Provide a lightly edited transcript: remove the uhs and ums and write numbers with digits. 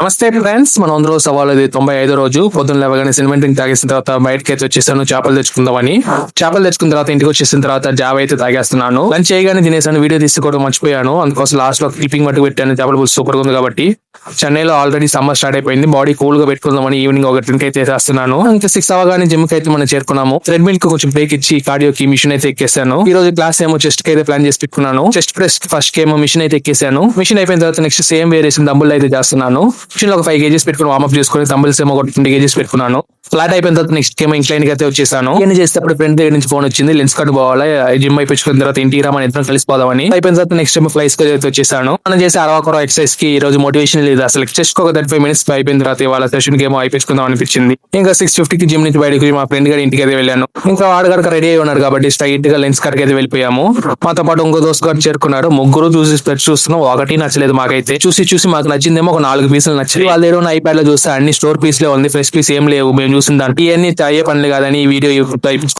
నమస్తే ఫ్రెండ్స్, మనం అందరూ సవాల్ 95 రోజు పొద్దున్న లేవగానే సిమెంట్ డ్రింక్ తాగేసిన తర్వాత బయటకి అయితే వచ్చేసాను చేపలు తెచ్చుకుందామని. చేపలు తెచ్చుకున్న తర్వాత ఇంటికి వచ్చేసిన తర్వాత జావ అయితే తాగేస్తున్నాను. లంచ్ చేయగానే తినేసాను, వీడియో తీసుకోవడం మర్చిపోయాను. అందుకోసం లాస్ట్ లో క్లిప్పింగ్ మట్టుకు పెట్టాను. చేపల పులుసు సూపర్ ఉంది కాబట్టి. చెన్నైలో ఆల్రెడీ సమ్మర్ స్టార్ట్ అయిపోయింది, బాడీ కూల్ గా పెట్టుకుందామని ఈవినింగ్ ఒక డ్రింక్ అయితే చేస్తున్నాను. ఇంకా 6 అవగానే జిమ్ కి అయితే మనం చేరుకున్నాము. థ్రెడ్ మిల్ కి కొంచెం బ్రేక్ ఇచ్చి కార్డియోకి మిషన్ అయితే ఎక్కేసాను. ఈ రోజు క్లాస్ ఏమో చెస్ట్ కి అయితే ప్లాన్ చేసి పెట్టుకున్నాను. చెస్ట్ ప్రెస్ ఫస్ట్ ఏమో మిషన్ అయితే ఎక్కేసాను. మిషన్ అయిపోయిన తర్వాత నెక్స్ట్ సేమ్ వేరేసిన డంబుల్ అయితే చేస్తున్నాను. మిషన్ లో ఒక 5 kgs పెట్టుకుని వార్మప్ చేసుకుని డంబుల్స్ ఏమో ఒక 20 kgs పెట్టుకున్నాను. ఫ్లాట్ అయిపోయిన తర్వాత నెక్స్ట్ ఏమో ఇంక్లైన్ కి అయితే వచ్చేసాను. ఇవన్నీ చేసేటప్పుడు ఫ్రెండ్ దగ్గర నుంచి ఫోన్ వచ్చింది, లెన్స్ కట్ పోవాలి, జిమ్ అయిపోయిన తర్వాత ఇంటికి రామని ఇద్దరం కలిసిపోదామని. అయిపోయిన తర్వాత నెక్స్ట్ ఏమో ఫ్లైస్ కి అయితే వచ్చేసాను. మనం చేసే అరవకొర ఎక్సర్సైజ్ కి ఈ రోజు మోటివేషన్ లేదు అసలు. జస్ట్ ఒక 35 minutes అయిపోయిన తర్వాత ఇవాళ సెషన్ కి ఏమో అయిపోయించుకుందాం అనిపించింది. ఇంకా 6:50 కి జిమ్ నుంచి బయటకు మా ఫ్రెండ్ గారి ఇంటికి అయితే వెళ్ళాను. ఇంకా వాడు గడక రెడీ అయి ఉన్నాడు కాబట్టి స్ట్రైట్ గా లెన్స్ కట్ అయితే వెళ్ళిపోయాము. మాతో పాటు ఇంకో దోస్తు గారు చేరుకున్నారు. ముగ్గురు చూస్తున్నాం, ఒకటి నచ్చలేదు మాకైతే. చూసి మాకు నచ్చిందేమో ఒక 4 పీసులు నచ్చాయి. వాళ్ళ దగ్గర ఉన్న ఐప్యాడ్ లో చూస్తే అన్ని స్టోర్ పీస్ లే ఉంది, ఫ్రెష్ పీస్ ఏం లేవు. మేము చూసిన దాంట్లో ఇవన్నీ అయ్యే పనులు కాదని ఈ వీడియో